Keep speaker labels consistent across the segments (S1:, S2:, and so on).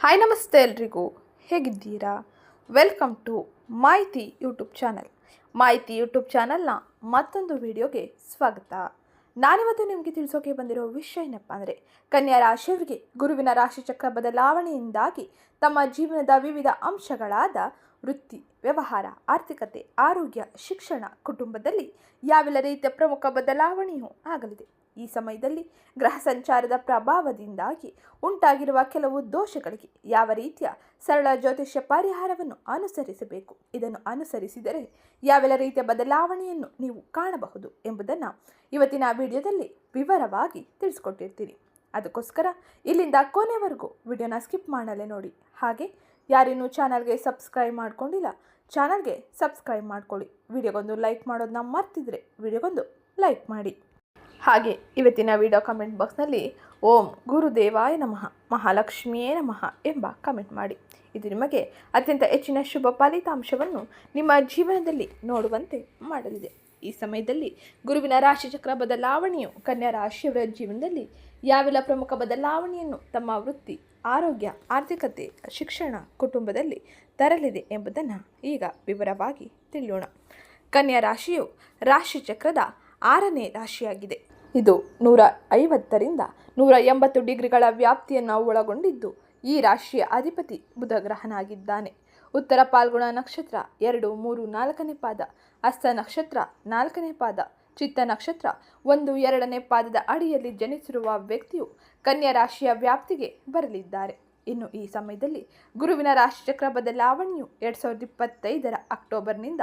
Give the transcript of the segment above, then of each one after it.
S1: Hi ನಮಸ್ತೆ ಎಲ್ರಿಗೂ, ಹೇಗಿದ್ದೀರಾ? ವೆಲ್ಕಮ್ ಟು ಮಾಹಿತಿ ಯೂಟ್ಯೂಬ್ ಚಾನಲ್. ಮಾಹಿತಿ ಯೂಟ್ಯೂಬ್ ಚಾನಲ್ನ ಮತ್ತೊಂದು ವಿಡಿಯೋಗೆ ಸ್ವಾಗತ. ನಾನಿವತ್ತು ನಿಮಗೆ ತಿಳಿಸೋಕೆ ಬಂದಿರೋ ವಿಷಯ ಏನಪ್ಪ ಅಂದರೆ, ಕನ್ಯಾ ರಾಶಿಯವರಿಗೆ ಗುರುವಿನ ರಾಶಿಚಕ್ರ ಬದಲಾವಣೆಯಿಂದಾಗಿ ತಮ್ಮ ಜೀವನದ ವಿವಿಧ ಅಂಶಗಳಾದ ವೃತ್ತಿ, ವ್ಯವಹಾರ, ಆರ್ಥಿಕತೆ, ಆರೋಗ್ಯ, ಶಿಕ್ಷಣ, ಕುಟುಂಬದಲ್ಲಿ ಯಾವೆಲ್ಲ ರೀತಿಯ ಪ್ರಮುಖ ಬದಲಾವಣೆಯೂ ಆಗಲಿದೆ. ಈ ಸಮಯದಲ್ಲಿ ಗ್ರಹ ಸಂಚಾರದ ಪ್ರಭಾವದಿಂದಾಗಿ ಉಂಟಾಗಿರುವ ಕೆಲವು ದೋಷಗಳಿಗೆ ಯಾವ ರೀತಿಯ ಸರಳ ಜ್ಯೋತಿಷ್ಯ ಪರಿಹಾರವನ್ನು ಅನುಸರಿಸಬೇಕು, ಇದನ್ನು ಅನುಸರಿಸಿದರೆ ಯಾವೆಲ್ಲ ರೀತಿಯ ಬದಲಾವಣೆಯನ್ನು ನೀವು ಕಾಣಬಹುದು ಎಂಬುದನ್ನು ಇವತ್ತಿನ ವಿಡಿಯೋದಲ್ಲಿ ವಿವರವಾಗಿ ತಿಳಿಸ್ಕೊಟ್ಟಿರ್ತೀನಿ. ಅದಕ್ಕೋಸ್ಕರ ಇಲ್ಲಿಂದ ಕೊನೆವರೆಗೂ ವಿಡಿಯೋನ ಸ್ಕಿಪ್ ಮಾಡಲೇ ನೋಡಿ. ಹಾಗೆ ಯಾರಿನ್ನೂ ಚಾನಲ್ಗೆ ಸಬ್ಸ್ಕ್ರೈಬ್ ಮಾಡ್ಕೊಂಡಿಲ್ಲ, ಚಾನಲ್ಗೆ ಸಬ್ಸ್ಕ್ರೈಬ್ ಮಾಡ್ಕೊಳ್ಳಿ. ವಿಡಿಯೋಗೊಂದು ಲೈಕ್ ಮಾಡೋದನ್ನ ಮರ್ತಿದ್ರೆ ವಿಡಿಯೋಗೊಂದು ಲೈಕ್ ಮಾಡಿ. ಹಾಗೆ ಇವತ್ತಿನ ವಿಡಿಯೋ ಕಮೆಂಟ್ ಬಾಕ್ಸ್ನಲ್ಲಿ ಓಂ ಗುರುದೇವಾಯ ನಮಃ, ಮಹಾಲಕ್ಷ್ಮಿಯೇ ನಮಃ ಎಂಬ ಕಮೆಂಟ್ ಮಾಡಿ. ಇದು ನಿಮಗೆ ಅತ್ಯಂತ ಹೆಚ್ಚಿನ ಶುಭ ಫಲಿತಾಂಶವನ್ನು ನಿಮ್ಮ ಜೀವನದಲ್ಲಿ ನೋಡುವಂತೆ ಮಾಡಲಿದೆ. ಈ ಸಮಯದಲ್ಲಿ ಗುರುವಿನ ರಾಶಿಚಕ್ರ ಬದಲಾವಣೆಯು ಕನ್ಯಾ ರಾಶಿಯವರ ಜೀವನದಲ್ಲಿ ಯಾವೆಲ್ಲ ಪ್ರಮುಖ ಬದಲಾವಣೆಯನ್ನು ತಮ್ಮ ವೃತ್ತಿ, ಆರೋಗ್ಯ, ಆರ್ಥಿಕತೆ, ಶಿಕ್ಷಣ, ಕುಟುಂಬದಲ್ಲಿ ತರಲಿದೆ ಎಂಬುದನ್ನು ಈಗ ವಿವರವಾಗಿ ತಿಳಿಯೋಣ. ಕನ್ಯಾ ರಾಶಿಯು ರಾಶಿಚಕ್ರದ 6ನೇ ರಾಶಿಯಾಗಿದೆ. ಇದು 150ರಿಂದ 180 ಡಿಗ್ರಿಗಳ ವ್ಯಾಪ್ತಿಯನ್ನು ಒಳಗೊಂಡಿದ್ದು, ಈ ರಾಶಿಯ ಅಧಿಪತಿ ಬುಧ ಗ್ರಹನಾಗಿದ್ದಾನೆ. ಉತ್ತರ ಪಾಲ್ಗುಣ ನಕ್ಷತ್ರ 2, 3, 4ನೇ ಪಾದ, ಹಸ್ತ ನಕ್ಷತ್ರ 4ನೇ ಪಾದ, ಚಿತ್ತ ನಕ್ಷತ್ರ 1, 2ನೇ ಪಾದದ ಅಡಿಯಲ್ಲಿ ಜನಿಸಿರುವ ವ್ಯಕ್ತಿಯು ಕನ್ಯಾ ರಾಶಿಯ ವ್ಯಾಪ್ತಿಗೆ ಬರಲಿದ್ದಾರೆ. ಇನ್ನು ಈ ಸಮಯದಲ್ಲಿ ಗುರುವಿನ ರಾಶಿಚಕ್ರ ಬದಲಾವಣೆಯು 2025ರ ಅಕ್ಟೋಬರ್ನಿಂದ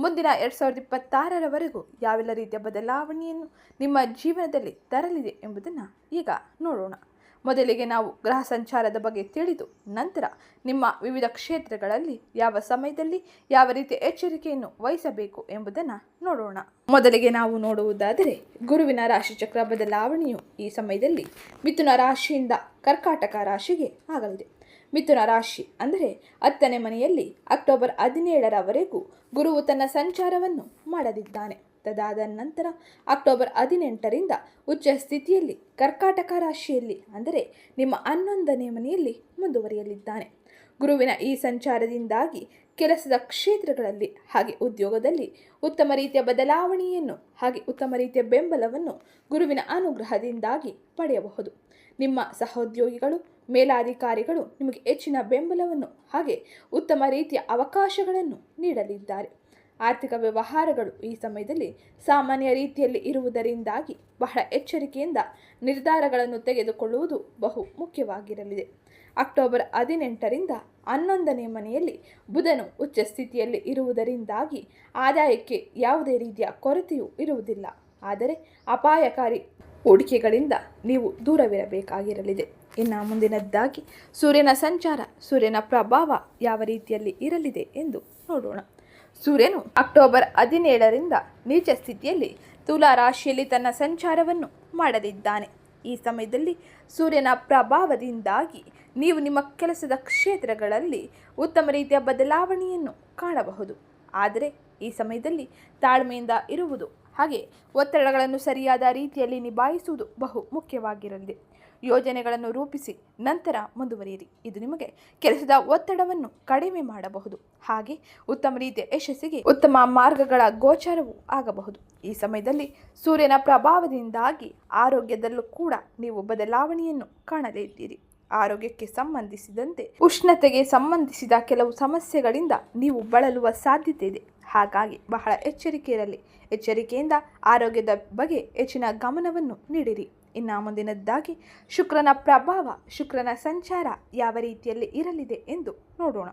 S1: ಮುಂದಿನ 2026ರವರೆಗೂ ಯಾವೆಲ್ಲ ರೀತಿಯ ಬದಲಾವಣೆಯನ್ನು ನಿಮ್ಮ ಜೀವನದಲ್ಲಿ ತರಲಿದೆ ಎಂಬುದನ್ನು ಈಗ ನೋಡೋಣ. ಮೊದಲಿಗೆ ನಾವು ಗ್ರಹ ಸಂಚಾರದ ಬಗ್ಗೆ ತಿಳಿದು ನಂತರ ನಿಮ್ಮ ವಿವಿಧ ಕ್ಷೇತ್ರಗಳಲ್ಲಿ ಯಾವ ಸಮಯದಲ್ಲಿ ಯಾವ ರೀತಿಯ ಎಚ್ಚರಿಕೆಯನ್ನು ವಹಿಸಬೇಕು ಎಂಬುದನ್ನು ನೋಡೋಣ. ಮೊದಲಿಗೆ ನಾವು ನೋಡುವುದಾದರೆ, ಗುರುವಿನ ರಾಶಿಚಕ್ರ ಬದಲಾವಣೆಯು ಈ ಸಮಯದಲ್ಲಿ ಮಿಥುನ ರಾಶಿಯಿಂದ ಕರ್ಕಾಟಕ ರಾಶಿಗೆ ಆಗಲಿದೆ. ಮಿಥುನ ರಾಶಿ ಅಂದರೆ 10ನೇ ಮನೆಯಲ್ಲಿ ಅಕ್ಟೋಬರ್ 17ರವರೆಗೂ ಗುರುವು ತನ್ನ ಸಂಚಾರವನ್ನು ಮಾಡಲಿದ್ದಾನೆ. ತದಾದ ನಂತರ ಅಕ್ಟೋಬರ್ 18ರಿಂದ ಉಚ್ಚ ಸ್ಥಿತಿಯಲ್ಲಿ ಕರ್ಕಾಟಕ ರಾಶಿಯಲ್ಲಿ ಅಂದರೆ ನಿಮ್ಮ 11ನೇ ಮನೆಯಲ್ಲಿ ಮುಂದುವರಿಯಲಿದ್ದಾನೆ. ಗುರುವಿನ ಈ ಸಂಚಾರದಿಂದಾಗಿ ಕೆಲಸದ ಕ್ಷೇತ್ರಗಳಲ್ಲಿ ಹಾಗೆ ಉದ್ಯೋಗದಲ್ಲಿ ಉತ್ತಮ ರೀತಿಯ ಬದಲಾವಣೆಯನ್ನು ಹಾಗೆ ಉತ್ತಮ ರೀತಿಯ ಬೆಂಬಲವನ್ನು ಗುರುವಿನ ಅನುಗ್ರಹದಿಂದಾಗಿ ಪಡೆಯಬಹುದು. ನಿಮ್ಮ ಸಹೋದ್ಯೋಗಿಗಳು, ಮೇಲಾಧಿಕಾರಿಗಳು ನಿಮಗೆ ಹೆಚ್ಚಿನ ಬೆಂಬಲವನ್ನು ಹಾಗೆ ಉತ್ತಮ ರೀತಿಯ ಅವಕಾಶಗಳನ್ನು ನೀಡಲಿದ್ದಾರೆ. ಆರ್ಥಿಕ ವ್ಯವಹಾರಗಳು ಈ ಸಮಯದಲ್ಲಿ ಸಾಮಾನ್ಯ ರೀತಿಯಲ್ಲಿ ಇರುವುದರಿಂದಾಗಿ ಬಹಳ ಎಚ್ಚರಿಕೆಯಿಂದ ನಿರ್ಧಾರಗಳನ್ನು ತೆಗೆದುಕೊಳ್ಳುವುದು ಬಹು ಮುಖ್ಯವಾಗಿರಲಿದೆ. ಅಕ್ಟೋಬರ್ 18ರಿಂದ 11ನೇ ಮನೆಯಲ್ಲಿ ಬುಧನು ಉಚ್ಚ ಸ್ಥಿತಿಯಲ್ಲಿ ಇರುವುದರಿಂದಾಗಿ ಆದಾಯಕ್ಕೆ ಯಾವುದೇ ರೀತಿಯ ಕೊರತೆಯೂ ಇರುವುದಿಲ್ಲ. ಆದರೆ ಅಪಾಯಕಾರಿ ಹೂಡಿಕೆಗಳಿಂದ ನೀವು ದೂರವಿರಬೇಕಾಗಿರಲಿದೆ. ಇನ್ನು ಮುಂದಿನದ್ದಾಗಿ ಸೂರ್ಯನ ಸಂಚಾರ, ಸೂರ್ಯನ ಪ್ರಭಾವ ಯಾವ ರೀತಿಯಲ್ಲಿ ಇರಲಿದೆ ಎಂದು ನೋಡೋಣ. ಸೂರ್ಯನು ಅಕ್ಟೋಬರ್ 17ರಿಂದ ನೀಚ ಸ್ಥಿತಿಯಲ್ಲಿ ತುಲಾ ರಾಶಿಯಲ್ಲಿ ತನ್ನ ಸಂಚಾರವನ್ನು ಮಾಡಲಿದ್ದಾನೆ. ಈ ಸಮಯದಲ್ಲಿ ಸೂರ್ಯನ ಪ್ರಭಾವದಿಂದಾಗಿ ನೀವು ನಿಮ್ಮ ಕೆಲಸದ ಕ್ಷೇತ್ರಗಳಲ್ಲಿ ಉತ್ತಮ ರೀತಿಯ ಬದಲಾವಣೆಯನ್ನು ಕಾಣಬಹುದು. ಆದರೆ ಈ ಸಮಯದಲ್ಲಿ ತಾಳ್ಮೆಯಿಂದ ಇರುವುದು ಹಾಗೆ ಒತ್ತಡಗಳನ್ನು ಸರಿಯಾದ ರೀತಿಯಲ್ಲಿ ನಿಭಾಯಿಸುವುದು ಬಹು ಮುಖ್ಯವಾಗಿರಲಿದೆ. ಯೋಜನೆಗಳನ್ನು ರೂಪಿಸಿ ನಂತರ ಮುಂದುವರಿಯಿರಿ. ಇದು ನಿಮಗೆ ಕೆಲಸದ ಒತ್ತಡವನ್ನು ಕಡಿಮೆ ಮಾಡಬಹುದು. ಹಾಗೆ ಉತ್ತಮ ರೀತಿಯ ಯಶಸ್ಸಿಗೆ ಉತ್ತಮ ಮಾರ್ಗಗಳ ಗೋಚರವೂ ಆಗಬಹುದು. ಈ ಸಮಯದಲ್ಲಿ ಸೂರ್ಯನ ಪ್ರಭಾವದಿಂದಾಗಿ ಆರೋಗ್ಯದಲ್ಲೂ ಕೂಡ ನೀವು ಬದಲಾವಣೆಯನ್ನು ಕಾಣಲಿದ್ದೀರಿ. ಆರೋಗ್ಯಕ್ಕೆ ಸಂಬಂಧಿಸಿದಂತೆ ಉಷ್ಣತೆಗೆ ಸಂಬಂಧಿಸಿದ ಕೆಲವು ಸಮಸ್ಯೆಗಳಿಂದ ನೀವು ಬಳಲುವ ಸಾಧ್ಯತೆ ಇದೆ. ಹಾಗಾಗಿ ಬಹಳ ಎಚ್ಚರಿಕೆ ಇರಲಿ. ಎಚ್ಚರಿಕೆಯಿಂದ ಆರೋಗ್ಯದ ಬಗ್ಗೆ ಹೆಚ್ಚಿನ ಗಮನವನ್ನು ನೀಡಿರಿ. ಇನ್ನು ಮುಂದಿನದ್ದಾಗಿ ಶುಕ್ರನ ಪ್ರಭಾವ, ಶುಕ್ರನ ಸಂಚಾರ ಯಾವ ರೀತಿಯಲ್ಲಿ ಇರಲಿದೆ ಎಂದು ನೋಡೋಣ.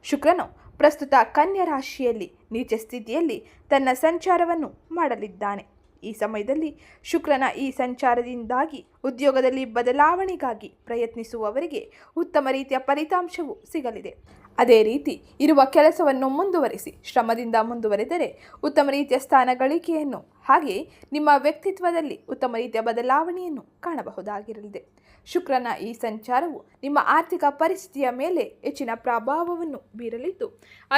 S1: ಶುಕ್ರನು ಪ್ರಸ್ತುತ ಕನ್ಯಾ ರಾಶಿಯಲ್ಲಿ ನೀಚ ಸ್ಥಿತಿಯಲ್ಲಿ ತನ್ನ ಸಂಚಾರವನ್ನು ಮಾಡಲಿದ್ದಾನೆ. ಈ ಸಮಯದಲ್ಲಿ ಶುಕ್ರನ ಈ ಸಂಚಾರದಿಂದಾಗಿ ಉದ್ಯೋಗದಲ್ಲಿ ಬದಲಾವಣೆಗಾಗಿ ಪ್ರಯತ್ನಿಸುವವರಿಗೆ ಉತ್ತಮ ರೀತಿಯ ಫಲಿತಾಂಶವು ಸಿಗಲಿದೆ. ಅದೇ ರೀತಿ ಇರುವ ಕೆಲಸವನ್ನು ಮುಂದುವರಿಸಿ ಶ್ರಮದಿಂದ ಮುಂದುವರೆದರೆ ಉತ್ತಮ ರೀತಿಯ ಸ್ಥಾನ ಗಳಿಕೆಯನ್ನು ಹಾಗೆಯೇ ನಿಮ್ಮ ವ್ಯಕ್ತಿತ್ವದಲ್ಲಿ ಉತ್ತಮ ರೀತಿಯ ಬದಲಾವಣೆಯನ್ನು ಕಾಣಬಹುದಾಗಿರಲಿದೆ. ಶುಕ್ರನ ಈ ಸಂಚಾರವು ನಿಮ್ಮ ಆರ್ಥಿಕ ಪರಿಸ್ಥಿತಿಯ ಮೇಲೆ ಹೆಚ್ಚಿನ ಪ್ರಭಾವವನ್ನು ಬೀರಲಿದ್ದು,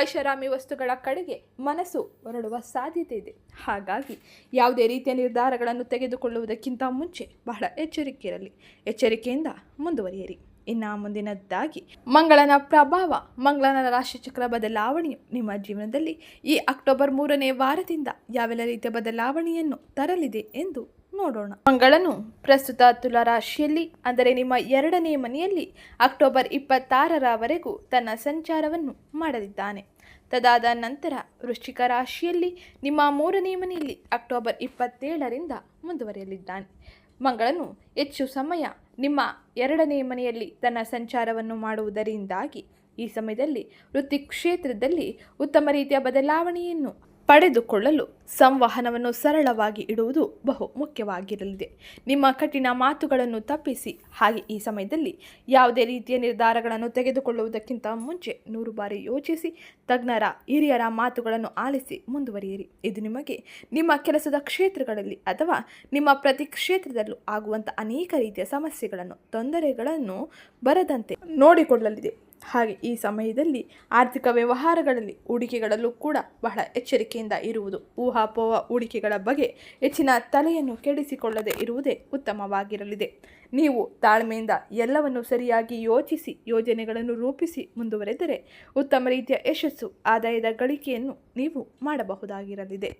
S1: ಐಷಾರಾಮಿ ವಸ್ತುಗಳ ಕಡೆಗೆ ಮನಸ್ಸು ಹೊರಡುವ ಸಾಧ್ಯತೆ ಇದೆ. ಹಾಗಾಗಿ ಯಾವುದೇ ರೀತಿಯ ನಿರ್ಧಾರಗಳನ್ನು ತೆಗೆದುಕೊಳ್ಳುವುದಕ್ಕಿಂತ ಮುಂಚೆ ಬಹಳ ಎಚ್ಚರಿಕೆ ಇರಲಿ. ಎಚ್ಚರಿಕೆಯಿಂದ ಮುಂದುವರಿಯಿರಿ. ಇನ್ನು ಮುಂದಿನದ್ದಾಗಿ ಮಂಗಳನ ಪ್ರಭಾವ, ಮಂಗಳನ ರಾಶಿಚಕ್ರ ಬದಲಾವಣೆಯು ನಿಮ್ಮ ಜೀವನದಲ್ಲಿ ಈ ಅಕ್ಟೋಬರ್ 3ನೇ ವಾರದಿಂದ ಯಾವೆಲ್ಲ ರೀತಿಯ ಬದಲಾವಣೆಯನ್ನು ತರಲಿದೆ ಎಂದು ನೋಡೋಣ. ಮಂಗಳನು ಪ್ರಸ್ತುತ ತುಲಾ ರಾಶಿಯಲ್ಲಿ ಅಂದರೆ ನಿಮ್ಮ 2ನೇ ಮನೆಯಲ್ಲಿ ಅಕ್ಟೋಬರ್ 26ರವರೆಗೂ ತನ್ನ ಸಂಚಾರವನ್ನು ಮಾಡಲಿದ್ದಾನೆ. ತದಾದ ನಂತರ ವೃಶ್ಚಿಕ ರಾಶಿಯಲ್ಲಿ ನಿಮ್ಮ 3ನೇ ಮನೆಯಲ್ಲಿ ಅಕ್ಟೋಬರ್ 27ರಿಂದ ಮುಂದುವರಿಯಲಿದ್ದಾನೆ. ಮಂಗಳನು ಹೆಚ್ಚು ಸಮಯ ನಿಮ್ಮ 2ನೇ ಮನೆಯಲ್ಲಿ ತನ್ನ ಸಂಚಾರವನ್ನು ಮಾಡುವುದರಿಂದಾಗಿ ಈ ಸಮಯದಲ್ಲಿ ವೃತ್ತಿ ಕ್ಷೇತ್ರದಲ್ಲಿ ಉತ್ತಮ ರೀತಿಯ ಬದಲಾವಣೆಯನ್ನು ಪಡೆದುಕೊಳ್ಳಲು ಸಂವಹನವನ್ನು ಸರಳವಾಗಿ ಇಡುವುದು ಬಹು ಮುಖ್ಯವಾಗಿರಲಿದೆ. ನಿಮ್ಮ ಕಠಿಣ ಮಾತುಗಳನ್ನು ತಪ್ಪಿಸಿ, ಹಾಗೆ ಈ ಸಮಯದಲ್ಲಿ ಯಾವುದೇ ರೀತಿಯ ನಿರ್ಧಾರಗಳನ್ನು ತೆಗೆದುಕೊಳ್ಳುವುದಕ್ಕಿಂತ ಮುಂಚೆ 100 ಬಾರಿ ಯೋಚಿಸಿ ತಜ್ಞರ ಹಿರಿಯರ ಮಾತುಗಳನ್ನು ಆಲಿಸಿ ಮುಂದುವರಿಯಿರಿ. ಇದು ನಿಮಗೆ ನಿಮ್ಮ ಕೆಲಸದ ಕ್ಷೇತ್ರಗಳಲ್ಲಿ ಅಥವಾ ನಿಮ್ಮ ಪ್ರತಿ ಕ್ಷೇತ್ರದಲ್ಲೂ ಆಗುವಂಥ ಅನೇಕ ರೀತಿಯ ಸಮಸ್ಯೆಗಳನ್ನು, ತೊಂದರೆಗಳನ್ನು ಬರದಂತೆ ನೋಡಿಕೊಳ್ಳಲಿದೆ. ಹಾಗೆ ಈ ಸಮಯದಲ್ಲಿ ಆರ್ಥಿಕ ವ್ಯವಹಾರಗಳಲ್ಲಿ, ಹೂಡಿಕೆಗಳಲ್ಲೂ ಕೂಡ ಬಹಳ ಎಚ್ಚರಿಕೆಯಿಂದ ಇರುವುದು, ಊಹಾಪೋಹ ಹೂಡಿಕೆಗಳ ಬಗ್ಗೆ ಹೆಚ್ಚಿನ ತಲೆಯನ್ನು ಕೆಡಿಸಿಕೊಳ್ಳದೆ ಇರುವುದೇ ಉತ್ತಮವಾಗಿರಲಿದೆ. ನೀವು ತಾಳ್ಮೆಯಿಂದ ಎಲ್ಲವನ್ನು ಸರಿಯಾಗಿ ಯೋಚಿಸಿ ಯೋಜನೆಗಳನ್ನು ರೂಪಿಸಿ ಮುಂದುವರೆದರೆ ಉತ್ತಮ ರೀತಿಯ ಯಶಸ್ಸು, ಆದಾಯದ ಗಳಿಕೆಯನ್ನು ನೀವು ಮಾಡಬಹುದಾಗಿರಲಿದೆ.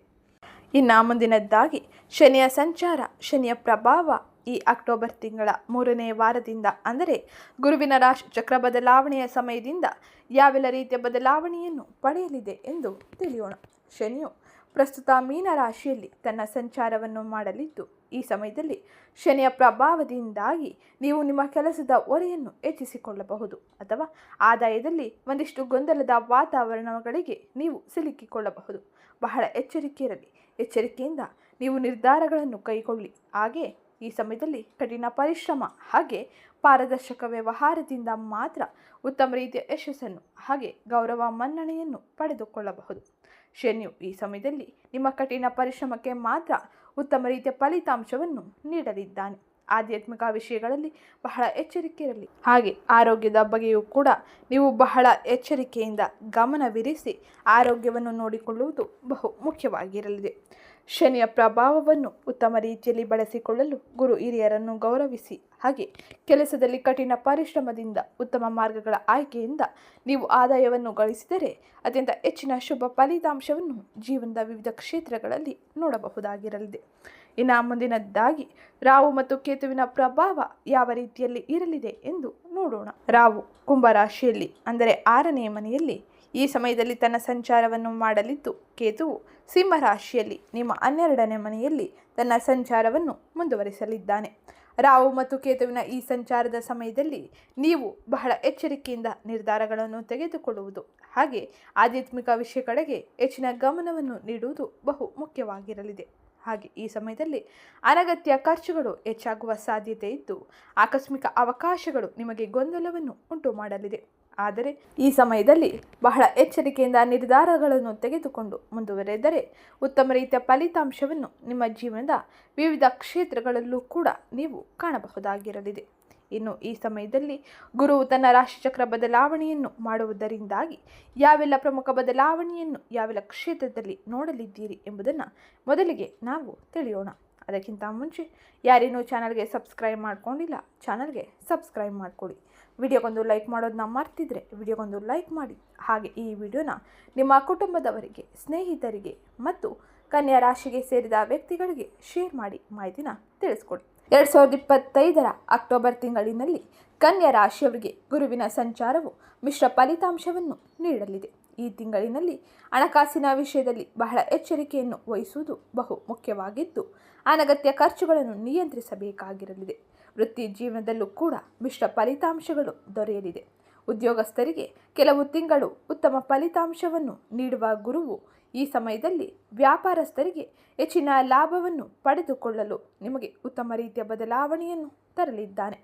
S1: ಇನ್ನು ಮುಂದಿನದ್ದಾಗಿ ಶನಿಯ ಸಂಚಾರ, ಶನಿಯ ಪ್ರಭಾವ ಈ ಅಕ್ಟೋಬರ್ ತಿಂಗಳ 3ನೇ ವಾರದಿಂದ ಅಂದರೆ ಗುರುವಿನ ರಾಶಿ ಚಕ್ರ ಬದಲಾವಣೆಯ ಸಮಯದಿಂದ ಯಾವೆಲ್ಲ ರೀತಿಯ ಬದಲಾವಣೆಯನ್ನು ಪಡೆಯಲಿದೆ ಎಂದು ತಿಳಿಯೋಣ. ಶನಿಯು ಪ್ರಸ್ತುತ ಮೀನ ರಾಶಿಯಲ್ಲಿ ತನ್ನ ಸಂಚಾರವನ್ನು ಮಾಡಲಿದ್ದು, ಈ ಸಮಯದಲ್ಲಿ ಶನಿಯ ಪ್ರಭಾವದಿಂದಾಗಿ ನೀವು ನಿಮ್ಮ ಕೆಲಸದ ಹೊರೆಯನ್ನು ಹೆಚ್ಚಿಸಿಕೊಳ್ಳಬಹುದು ಅಥವಾ ಆದಾಯದಲ್ಲಿ ಒಂದಿಷ್ಟು ಗೊಂದಲದ ವಾತಾವರಣಗಳಿಗೆ ನೀವು ಸಿಲುಕಿಕೊಳ್ಳಬಹುದು. ಬಹಳ ಎಚ್ಚರಿಕೆಯಿಂದ ನೀವು ನಿರ್ಧಾರಗಳನ್ನು ಕೈಗೊಳ್ಳಿ. ಹಾಗೆ ಈ ಸಮಯದಲ್ಲಿ ಕಠಿಣ ಪರಿಶ್ರಮ ಹಾಗೆ ಪಾರದರ್ಶಕ ವ್ಯವಹಾರದಿಂದ ಮಾತ್ರ ಉತ್ತಮ ರೀತಿಯ ಯಶಸ್ಸನ್ನು ಹಾಗೆ ಗೌರವ ಮನ್ನಣೆಯನ್ನು ಪಡೆದುಕೊಳ್ಳಬಹುದು. ಶನಿಯು ಈ ಸಮಯದಲ್ಲಿ ನಿಮ್ಮ ಕಠಿಣ ಪರಿಶ್ರಮಕ್ಕೆ ಮಾತ್ರ ಉತ್ತಮ ರೀತಿಯ ಫಲಿತಾಂಶವನ್ನು ನೀಡಲಿದ್ದಾನೆ. ಆಧ್ಯಾತ್ಮಿಕ ವಿಷಯಗಳಲ್ಲಿ ಬಹಳ ಎಚ್ಚರಿಕೆ ಇರಲಿ. ಹಾಗೆ ಆರೋಗ್ಯದ ಬಗ್ಗೆಯೂ ಕೂಡ ನೀವು ಬಹಳ ಎಚ್ಚರಿಕೆಯಿಂದ ಗಮನವಿರಿಸಿ ಆರೋಗ್ಯವನ್ನು ನೋಡಿಕೊಳ್ಳುವುದು ಬಹು ಮುಖ್ಯವಾಗಿರಲಿದೆ. ಶನಿಯ ಪ್ರಭಾವವನ್ನು ಉತ್ತಮ ರೀತಿಯಲ್ಲಿ ಬಳಸಿಕೊಳ್ಳಲು ಗುರು ಹಿರಿಯರನ್ನು ಗೌರವಿಸಿ, ಹಾಗೆ ಕೆಲಸದಲ್ಲಿ ಕಠಿಣ ಪರಿಶ್ರಮದಿಂದ ಉತ್ತಮ ಮಾರ್ಗಗಳ ಆಯ್ಕೆಯಿಂದ ನೀವು ಆದಾಯವನ್ನು ಗಳಿಸಿದರೆ ಅತ್ಯಂತ ಹೆಚ್ಚಿನ ಶುಭ ಫಲಿತಾಂಶವನ್ನು ಜೀವನದ ವಿವಿಧ ಕ್ಷೇತ್ರಗಳಲ್ಲಿ ನೋಡಬಹುದಾಗಿರಲಿದೆ. ಇನ್ನು ಮುಂದಿನದ್ದಾಗಿ ರಾಹು ಮತ್ತು ಕೇತುವಿನ ಪ್ರಭಾವ ಯಾವ ರೀತಿಯಲ್ಲಿ ಇರಲಿದೆ ಎಂದು ನೋಡೋಣ. ರಾಹು ಕುಂಭರಾಶಿಯಲ್ಲಿ ಅಂದರೆ 6ನೇ ಮನೆಯಲ್ಲಿ ಈ ಸಮಯದಲ್ಲಿ ತನ್ನ ಸಂಚಾರವನ್ನು ಮಾಡಲಿದ್ದು, ಕೇತುವು ಸಿಂಹರಾಶಿಯಲ್ಲಿ ನಿಮ್ಮ 12ನೇ ಮನೆಯಲ್ಲಿ ತನ್ನ ಸಂಚಾರವನ್ನು ಮುಂದುವರಿಸಲಿದ್ದಾನೆ. ರಾಹು ಮತ್ತು ಕೇತುವಿನ ಈ ಸಂಚಾರದ ಸಮಯದಲ್ಲಿ ನೀವು ಬಹಳ ಎಚ್ಚರಿಕೆಯಿಂದ ನಿರ್ಧಾರಗಳನ್ನು ತೆಗೆದುಕೊಳ್ಳುವುದು ಹಾಗೆ ಆಧ್ಯಾತ್ಮಿಕ ವಿಷಯ ಕಡೆಗೆ ಹೆಚ್ಚಿನ ಗಮನವನ್ನು ನೀಡುವುದು ಬಹು ಮುಖ್ಯವಾಗಿರಲಿದೆ. ಹಾಗೆ ಈ ಸಮಯದಲ್ಲಿ ಅನಗತ್ಯ ಖರ್ಚುಗಳು ಹೆಚ್ಚಾಗುವ ಸಾಧ್ಯತೆ ಇದ್ದು, ಆಕಸ್ಮಿಕ ಅವಕಾಶಗಳು ನಿಮಗೆ ಗೊಂದಲವನ್ನು ಉಂಟು ಮಾಡಲಿದೆ. ಆದರೆ ಈ ಸಮಯದಲ್ಲಿ ಬಹಳ ಎಚ್ಚರಿಕೆಯಿಂದ ನಿರ್ಧಾರಗಳನ್ನು ತೆಗೆದುಕೊಂಡು ಮುಂದುವರೆದರೆ ಉತ್ತಮ ರೀತಿಯ ಫಲಿತಾಂಶವನ್ನು ನಿಮ್ಮ ಜೀವನದ ವಿವಿಧ ಕ್ಷೇತ್ರಗಳಲ್ಲೂ ಕೂಡ ನೀವು ಕಾಣಬಹುದಾಗಿರಲಿದೆ. ಇನ್ನು ಈ ಸಮಯದಲ್ಲಿ ಗುರುವು ತನ್ನ ರಾಶಿಚಕ್ರ ಬದಲಾವಣೆಯನ್ನು ಮಾಡುವುದರಿಂದಾಗಿ ಯಾವೆಲ್ಲ ಪ್ರಮುಖ ಬದಲಾವಣೆಯನ್ನು ಯಾವೆಲ್ಲ ಕ್ಷೇತ್ರದಲ್ಲಿ ನೋಡಲಿದ್ದೀರಿ ಎಂಬುದನ್ನು ಮೊದಲಿಗೆ ನಾವು ತಿಳಿಯೋಣ. ಅದಕ್ಕಿಂತ ಮುಂಚೆ ಯಾರೇನೂ ಚಾನಲ್ಗೆ ಸಬ್ಸ್ಕ್ರೈಬ್ ಮಾಡ್ಕೊಂಡಿಲ್ಲ, ಚಾನಲ್ಗೆ ಸಬ್ಸ್ಕ್ರೈಬ್ ಮಾಡಿಕೊಡಿ. ವಿಡಿಯೋಗೊಂದು ಲೈಕ್ ಮಾಡೋದನ್ನ ಮರ್ತಿದ್ರೆ ವಿಡಿಯೋಗೊಂದು ಲೈಕ್ ಮಾಡಿ. ಹಾಗೆ ಈ ವಿಡಿಯೋನ ನಿಮ್ಮ ಕುಟುಂಬದವರಿಗೆ, ಸ್ನೇಹಿತರಿಗೆ ಮತ್ತು ಕನ್ಯಾ ರಾಶಿಗೆ ಸೇರಿದ ವ್ಯಕ್ತಿಗಳಿಗೆ ಶೇರ್ ಮಾಡಿ ಮಾಹಿತಿನ ತಿಳಿಸ್ಕೊಡಿ. 2025ರ ಅಕ್ಟೋಬರ್ ತಿಂಗಳಿನಲ್ಲಿ ಕನ್ಯಾ ರಾಶಿಯವರಿಗೆ ಗುರುವಿನ ಸಂಚಾರವು ಮಿಶ್ರ ಫಲಿತಾಂಶವನ್ನು ನೀಡಲಿದೆ. ಈ ತಿಂಗಳಿನಲ್ಲಿ ಹಣಕಾಸಿನ ವಿಷಯದಲ್ಲಿ ಬಹಳ ಎಚ್ಚರಿಕೆಯನ್ನು ವಹಿಸುವುದು ಬಹು ಮುಖ್ಯವಾಗಿದ್ದು, ಅನಗತ್ಯ ಖರ್ಚುಗಳನ್ನು ನಿಯಂತ್ರಿಸಬೇಕಾಗಿರಲಿದೆ. ವೃತ್ತಿ ಜೀವನದಲ್ಲೂ ಕೂಡ ಮಿಶ್ರ ಫಲಿತಾಂಶಗಳು ದೊರೆಯಲಿದೆ. ಉದ್ಯೋಗಸ್ಥರಿಗೆ ಕೆಲವು ತಿಂಗಳು ಉತ್ತಮ ಫಲಿತಾಂಶವನ್ನು ನೀಡುವ ಗುರುವು ಈ ಸಮಯದಲ್ಲಿ ವ್ಯಾಪಾರಸ್ಥರಿಗೆ ಹೆಚ್ಚಿನ ಲಾಭವನ್ನು ಪಡೆದುಕೊಳ್ಳಲು ನಿಮಗೆ ಉತ್ತಮ ರೀತಿಯ ಬದಲಾವಣೆಯನ್ನು ತರಲಿದ್ದಾನೆ.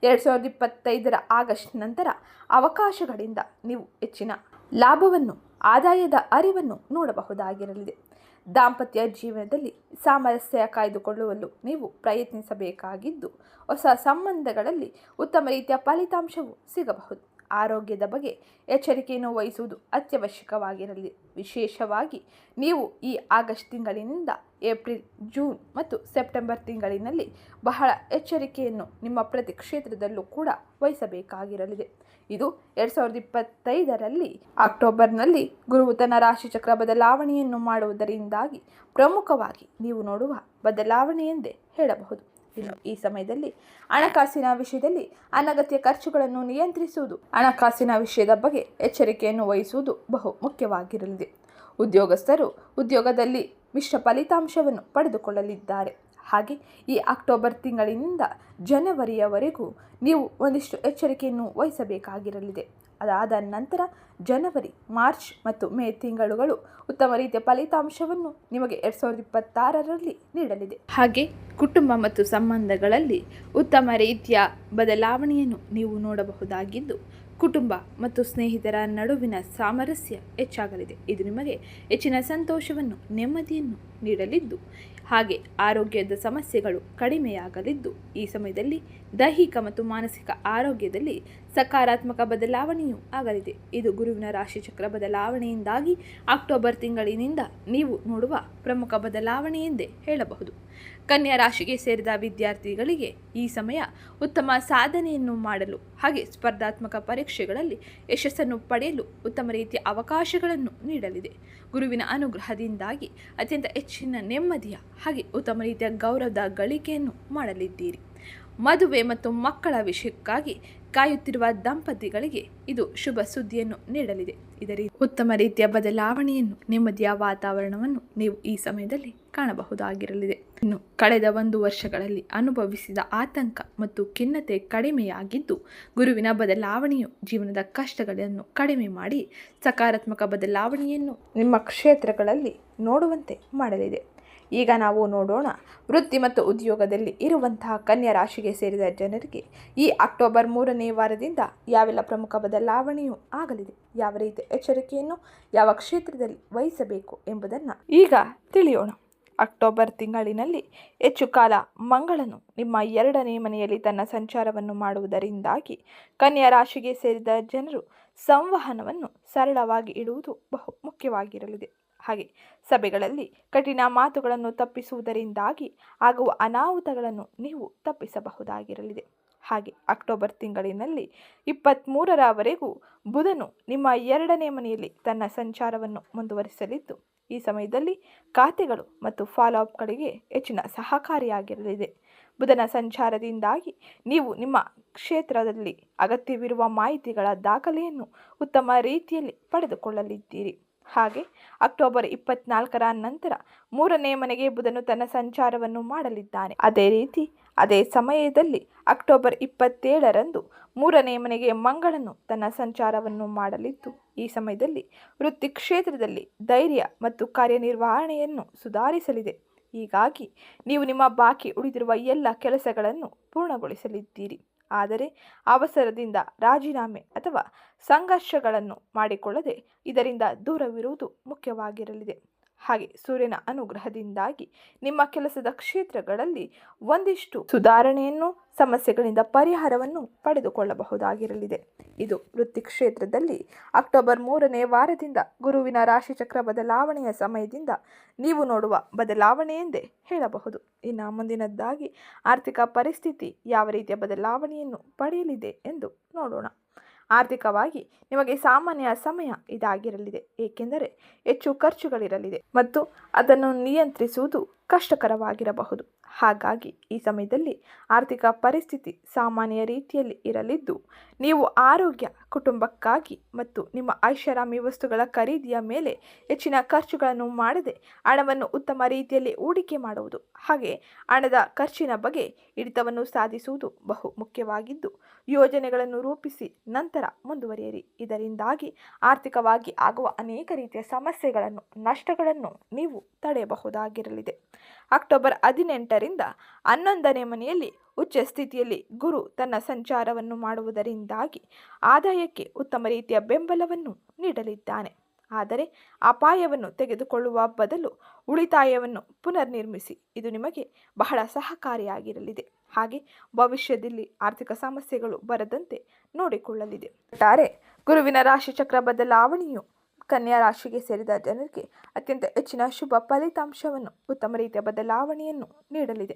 S1: 2025ರ ಆಗಸ್ಟ್ ನಂತರ ಅವಕಾಶಗಳಿಂದ ನೀವು ಹೆಚ್ಚಿನ ಲಾಭವನ್ನು, ಆದಾಯದ ಅರಿವನ್ನು ನೋಡಬಹುದಾಗಿರಲಿದೆ. ದಾಂಪತ್ಯ ಜೀವನದಲ್ಲಿ ಸಾಮರಸ್ಯ ಕಾಯ್ದುಕೊಳ್ಳಲು ನೀವು ಪ್ರಯತ್ನಿಸಬೇಕಾಗಿದ್ದು, ಹೊಸ ಸಂಬಂಧಗಳಲ್ಲಿ ಉತ್ತಮ ರೀತಿಯ ಫಲಿತಾಂಶವು ಸಿಗಬಹುದು. ಆರೋಗ್ಯದ ಬಗ್ಗೆ ಎಚ್ಚರಿಕೆಯನ್ನು ವಹಿಸುವುದು ಅತ್ಯವಶ್ಯಕವಾಗಿರಲಿದೆ. ವಿಶೇಷವಾಗಿ ನೀವು ಈ ಆಗಸ್ಟ್ ತಿಂಗಳಿನಿಂದ ಏಪ್ರಿಲ್, ಜೂನ್ ಮತ್ತು ಸೆಪ್ಟೆಂಬರ್ ತಿಂಗಳಿನಲ್ಲಿ ಬಹಳ ಎಚ್ಚರಿಕೆಯನ್ನು ನಿಮ್ಮ ಪ್ರತಿ ಕ್ಷೇತ್ರದಲ್ಲೂ ಕೂಡ ವಹಿಸಬೇಕಾಗಿರಲಿದೆ. ಇದು 2025ರಲ್ಲಿ ಅಕ್ಟೋಬರ್ನಲ್ಲಿ ಗುರುವು ತನ್ನ ರಾಶಿಚಕ್ರ ಬದಲಾವಣೆಯನ್ನು ಮಾಡುವುದರಿಂದಾಗಿ ಪ್ರಮುಖವಾಗಿ ನೀವು ನೋಡುವ ಬದಲಾವಣೆ ಎಂದೇ ಹೇಳಬಹುದು. ಇನ್ನು ಈ ಸಮಯದಲ್ಲಿ ಹಣಕಾಸಿನ ವಿಷಯದಲ್ಲಿ ಅನಗತ್ಯ ಖರ್ಚುಗಳನ್ನು ನಿಯಂತ್ರಿಸುವುದು, ಹಣಕಾಸಿನ ವಿಷಯದ ಬಗ್ಗೆ ಎಚ್ಚರಿಕೆಯನ್ನು ವಹಿಸುವುದು ಬಹು ಮುಖ್ಯವಾಗಿರಲಿದೆ. ಉದ್ಯೋಗಸ್ಥರು ಉದ್ಯೋಗದಲ್ಲಿ ಮಿಶ್ರ ಫಲಿತಾಂಶವನ್ನು ಪಡೆದುಕೊಳ್ಳಲಿದ್ದಾರೆ. ಹಾಗೆ ಈ ಅಕ್ಟೋಬರ್ ತಿಂಗಳಿನಿಂದ ಜನವರಿಯವರೆಗೂ ನೀವು ಒಂದಿಷ್ಟು ಎಚ್ಚರಿಕೆಯನ್ನು ವಹಿಸಬೇಕಾಗಿರಲಿದೆ. ಅದಾದ ನಂತರ ಜನವರಿ, ಮಾರ್ಚ್ ಮತ್ತು ಮೇ ತಿಂಗಳುಗಳು ಉತ್ತಮ ರೀತಿಯ ಫಲಿತಾಂಶವನ್ನು ನಿಮಗೆ 2026ರಲ್ಲಿ ನೀಡಲಿದೆ. ಹಾಗೆ ಕುಟುಂಬ ಮತ್ತು ಸಂಬಂಧಗಳಲ್ಲಿ ಉತ್ತಮ ರೀತಿಯ ಬದಲಾವಣೆಯನ್ನು ನೀವು ನೋಡಬಹುದಾಗಿದ್ದು, ಕುಟುಂಬ ಮತ್ತು ಸ್ನೇಹಿತರ ನಡುವಿನ ಸಾಮರಸ್ಯ ಹೆಚ್ಚಾಗಲಿದೆ. ಇದು ನಿಮಗೆ ಹೆಚ್ಚಿನ ಸಂತೋಷವನ್ನು, ನೆಮ್ಮದಿಯನ್ನು ನೀಡಲಿದ್ದು, ಹಾಗೆ ಆರೋಗ್ಯದ ಸಮಸ್ಯೆಗಳು ಕಡಿಮೆಯಾಗಲಿದ್ದು, ಈ ಸಮಯದಲ್ಲಿ ದೈಹಿಕ ಮತ್ತು ಮಾನಸಿಕ ಆರೋಗ್ಯದಲ್ಲಿ ಸಕಾರಾತ್ಮಕ ಬದಲಾವಣೆಯೂ ಆಗಲಿದೆ. ಇದು ಗುರುವಿನ ರಾಶಿಚಕ್ರ ಬದಲಾವಣೆಯಿಂದಾಗಿ ಅಕ್ಟೋಬರ್ ತಿಂಗಳಿನಿಂದ ನೀವು ನೋಡುವ ಪ್ರಮುಖ ಬದಲಾವಣೆ ಎಂದೇ ಹೇಳಬಹುದು. ಕನ್ಯಾ ರಾಶಿಗೆ ಸೇರಿದ ವಿದ್ಯಾರ್ಥಿಗಳಿಗೆ ಈ ಸಮಯ ಉತ್ತಮ ಸಾಧನೆಯನ್ನು ಮಾಡಲು ಹಾಗೆ ಸ್ಪರ್ಧಾತ್ಮಕ ಪರೀಕ್ಷೆಗಳಲ್ಲಿ ಯಶಸ್ಸನ್ನು ಪಡೆಯಲು ಉತ್ತಮ ರೀತಿಯ ಅವಕಾಶಗಳನ್ನು ನೀಡಲಿದೆ. ಗುರುವಿನ ಅನುಗ್ರಹದಿಂದಾಗಿ ಅತ್ಯಂತ ಹೆಚ್ಚಿನ ನೆಮ್ಮದಿಯ ಹಾಗೆ ಉತ್ತಮ ರೀತಿಯ ಗೌರವದ ಗಳಿಕೆಯನ್ನು ಮಾಡಲಿದ್ದೀರಿ. ಮದುವೆ ಮತ್ತು ಮಕ್ಕಳ ವಿಷಯಕ್ಕಾಗಿ ಕಾಯುತ್ತಿರುವ ದಂಪತಿಗಳಿಗೆ ಇದು ಶುಭ ಸುದ್ದಿಯನ್ನು ನೀಡಲಿದೆ. ಇದರಿಂದ ಉತ್ತಮ ರೀತಿಯ ಬದಲಾವಣೆಯನ್ನು, ನೆಮ್ಮದಿಯ ವಾತಾವರಣವನ್ನು ನೀವು ಈ ಸಮಯದಲ್ಲಿ ಕಾಣಬಹುದಾಗಿರಲಿದೆ. ಇನ್ನು ಕಳೆದ 1 ವರ್ಷಗಳಲ್ಲಿ ಅನುಭವಿಸಿದ ಆತಂಕ ಮತ್ತು ಖಿನ್ನತೆ ಕಡಿಮೆಯಾಗಿದ್ದು, ಗುರುವಿನ ಬದಲಾವಣೆಯು ಜೀವನದ ಕಷ್ಟಗಳನ್ನು ಕಡಿಮೆ ಮಾಡಿ ಸಕಾರಾತ್ಮಕ ಬದಲಾವಣೆಯನ್ನು ನಿಮ್ಮ ಕ್ಷೇತ್ರಗಳಲ್ಲಿ ನೋಡುವಂತೆ ಮಾಡಲಿದೆ. ಈಗ ನಾವು ನೋಡೋಣ, ವೃತ್ತಿ ಮತ್ತು ಉದ್ಯೋಗದಲ್ಲಿ ಇರುವಂತಹ ಕನ್ಯಾ ರಾಶಿಗೆ ಸೇರಿದ ಜನರಿಗೆ ಈ ಅಕ್ಟೋಬರ್ 3ನೇ ವಾರದಿಂದ ಯಾವೆಲ್ಲ ಪ್ರಮುಖ ಬದಲಾವಣೆಯೂ ಆಗಲಿದೆ, ಯಾವ ರೀತಿಯ ಎಚ್ಚರಿಕೆಯನ್ನು ಯಾವ ಕ್ಷೇತ್ರದಲ್ಲಿ ವಹಿಸಬೇಕು ಎಂಬುದನ್ನು ಈಗ ತಿಳಿಯೋಣ. ಅಕ್ಟೋಬರ್ ತಿಂಗಳಿನಲ್ಲಿ ಹೆಚ್ಚು ಕಾಲ ಮಂಗಳನು ನಿಮ್ಮ 2ನೇ ಮನೆಯಲ್ಲಿ ತನ್ನ ಸಂಚಾರವನ್ನು ಮಾಡುವುದರಿಂದಾಗಿ ಕನ್ಯಾ ರಾಶಿಗೆ ಸೇರಿದ ಜನರು ಸಂವಹನವನ್ನು ಸರಳವಾಗಿ ಇಡುವುದು ಬಹು ಮುಖ್ಯವಾಗಿರಲಿದೆ. ಹಾಗೆ ಸಭೆಗಳಲ್ಲಿ ಕಠಿಣ ಮಾತುಗಳನ್ನು ತಪ್ಪಿಸುವುದರಿಂದಾಗಿ ಆಗುವ ಅನಾಹುತಗಳನ್ನು ನೀವು ತಪ್ಪಿಸಬಹುದಾಗಿರಲಿದೆ. ಹಾಗೆ ಅಕ್ಟೋಬರ್ ತಿಂಗಳಿನಲ್ಲಿ 23ರವರೆಗೂ ಬುಧನು ನಿಮ್ಮ 2ನೇ ಮನೆಯಲ್ಲಿ ತನ್ನ ಸಂಚಾರವನ್ನು ಮುಂದುವರಿಸಲಿದ್ದು, ಈ ಸಮಯದಲ್ಲಿ ಖಾತೆಗಳು ಮತ್ತು ಫಾಲೋ ಅಪ್ಗಳಿಗೆ ಹೆಚ್ಚಿನ ಸಹಕಾರಿಯಾಗಿರಲಿದೆ. ಬುಧನ ಸಂಚಾರದಿಂದಾಗಿ ನೀವು ನಿಮ್ಮ ಕ್ಷೇತ್ರದಲ್ಲಿ ಅಗತ್ಯವಿರುವ ಮಾಹಿತಿಗಳ ದಾಖಲೆಯನ್ನು ಉತ್ತಮ ರೀತಿಯಲ್ಲಿ ಪಡೆದುಕೊಳ್ಳಲಿದ್ದೀರಿ. ಹಾಗೆ ಅಕ್ಟೋಬರ್ 24ರ ನಂತರ 3ನೇ ಮನೆಗೆ ಬುಧನು ತನ್ನ ಸಂಚಾರವನ್ನು ಮಾಡಲಿದ್ದಾನೆ. ಅದೇ ರೀತಿ ಅದೇ ಸಮಯದಲ್ಲಿ ಅಕ್ಟೋಬರ್ 27ರಂದು 3ನೇ ಮನೆಗೆ ಮಂಗಳನು ತನ್ನ ಸಂಚಾರವನ್ನು ಮಾಡಲಿದ್ದು, ಈ ಸಮಯದಲ್ಲಿ ವೃತ್ತಿ ಕ್ಷೇತ್ರದಲ್ಲಿ ಧೈರ್ಯ ಮತ್ತು ಕಾರ್ಯನಿರ್ವಹಣೆಯನ್ನು ಸುಧಾರಿಸಲಿದೆ. ಹೀಗಾಗಿ ನೀವು ನಿಮ್ಮ ಬಾಕಿ ಉಳಿದಿರುವ ಎಲ್ಲ ಕೆಲಸಗಳನ್ನು ಪೂರ್ಣಗೊಳಿಸಲಿದ್ದೀರಿ. ಆದರೆ ಅವಸರದಿಂದ ರಾಜೀನಾಮೆ ಅಥವಾ ಸಂಘರ್ಷಗಳನ್ನು ಮಾಡಿಕೊಳ್ಳದೆ ಇದರಿಂದ ದೂರವಿರುವುದು ಮುಖ್ಯವಾಗಿರಲಿದೆ. ಹಾಗೆ ಸೂರ್ಯನ ಅನುಗ್ರಹದಿಂದಾಗಿ ನಿಮ್ಮ ಕೆಲಸದ ಕ್ಷೇತ್ರಗಳಲ್ಲಿ ಒಂದಿಷ್ಟು ಸುಧಾರಣೆಯನ್ನು, ಸಮಸ್ಯೆಗಳಿಂದ ಪರಿಹಾರವನ್ನು ಪಡೆದುಕೊಳ್ಳಬಹುದಾಗಿರಲಿದೆ. ಇದು ವೃತ್ತಿ ಕ್ಷೇತ್ರದಲ್ಲಿ ಅಕ್ಟೋಬರ್ 3ನೇ ವಾರದಿಂದ ಗುರುವಿನ ರಾಶಿಚಕ್ರ ಬದಲಾವಣೆಯ ಸಮಯದಿಂದ ನೀವು ನೋಡುವ ಬದಲಾವಣೆ ಎಂದೇ ಹೇಳಬಹುದು. ಇನ್ನು ಮುಂದಿನದ್ದಾಗಿ ಆರ್ಥಿಕ ಪರಿಸ್ಥಿತಿ ಯಾವ ರೀತಿಯ ಬದಲಾವಣೆಯನ್ನು ಪಡೆಯಲಿದೆ ಎಂದು ನೋಡೋಣ. ಆರ್ಥಿಕವಾಗಿ ನಿಮಗೆ ಸಾಮಾನ್ಯ ಸಮಯ ಇದಾಗಿರಲಿದೆ, ಏಕೆಂದರೆ ಹೆಚ್ಚು ಖರ್ಚುಗಳಿರಲಿದೆ ಮತ್ತು ಅದನ್ನು ನಿಯಂತ್ರಿಸುವುದು ಕಷ್ಟಕರವಾಗಿರಬಹುದು. ಹಾಗಾಗಿ ಈ ಸಮಯದಲ್ಲಿ ಆರ್ಥಿಕ ಪರಿಸ್ಥಿತಿ ಸಾಮಾನ್ಯ ರೀತಿಯಲ್ಲಿ ಇರಲಿದ್ದು, ನೀವು ಆರೋಗ್ಯ, ಕುಟುಂಬಕ್ಕಾಗಿ ಮತ್ತು ನಿಮ್ಮ ಐಷಾರಾಮಿ ವಸ್ತುಗಳ ಖರೀದಿಯ ಮೇಲೆ ಹೆಚ್ಚಿನ ಖರ್ಚುಗಳನ್ನು ಮಾಡದೆ ಹಣವನ್ನು ಉತ್ತಮ ರೀತಿಯಲ್ಲಿ ಹೂಡಿಕೆ ಮಾಡುವುದು ಹಾಗೆ ಹಣದ ಖರ್ಚಿನ ಬಗ್ಗೆ ಹಿಡಿತವನ್ನು ಸಾಧಿಸುವುದು ಬಹು ಮುಖ್ಯವಾಗಿದ್ದು, ಯೋಜನೆಗಳನ್ನು ರೂಪಿಸಿ ನಂತರ ಮುಂದುವರಿಯಿರಿ. ಇದರಿಂದಾಗಿ ಆರ್ಥಿಕವಾಗಿ ಆಗುವ ಅನೇಕ ರೀತಿಯ ಸಮಸ್ಯೆಗಳನ್ನು, ನಷ್ಟಗಳನ್ನು ನೀವು ತಡೆಯಬಹುದಾಗಿರಲಿದೆ. ಅಕ್ಟೋಬರ್ 18ರಿಂದ 11ನೇ ಮನೆಯಲ್ಲಿ ಉಚ್ಚ ಸ್ಥಿತಿಯಲ್ಲಿ ಗುರು ತನ್ನ ಸಂಚಾರವನ್ನು ಮಾಡುವುದರಿಂದಾಗಿ ಆದಾಯಕ್ಕೆ ಉತ್ತಮ ರೀತಿಯ ಬೆಂಬಲವನ್ನು ನೀಡಲಿದ್ದಾನೆ. ಆದರೆ ಅಪಾಯವನ್ನು ತೆಗೆದುಕೊಳ್ಳುವ ಬದಲು ಉಳಿತಾಯವನ್ನು ಪುನರ್ನಿರ್ಮಿಸಿ, ಇದು ನಿಮಗೆ ಬಹಳ ಸಹಕಾರಿಯಾಗಿರಲಿದೆ. ಹಾಗೆ ಭವಿಷ್ಯದಲ್ಲಿ ಆರ್ಥಿಕ ಸಮಸ್ಯೆಗಳು ಬರದಂತೆ ನೋಡಿಕೊಳ್ಳಲಿದೆ. ಒಟ್ಟಾರೆ ಗುರುವಿನ ರಾಶಿಚಕ್ರ ಬದಲಾವಣೆಯು ಕನ್ಯಾ ರಾಶಿಗೆ ಸೇರಿದ ಜನರಿಗೆ ಅತ್ಯಂತ ಹೆಚ್ಚಿನ ಶುಭ ಫಲಿತಾಂಶವನ್ನು, ಉತ್ತಮ ರೀತಿಯ ಬದಲಾವಣೆಯನ್ನು ನೀಡಲಿದೆ.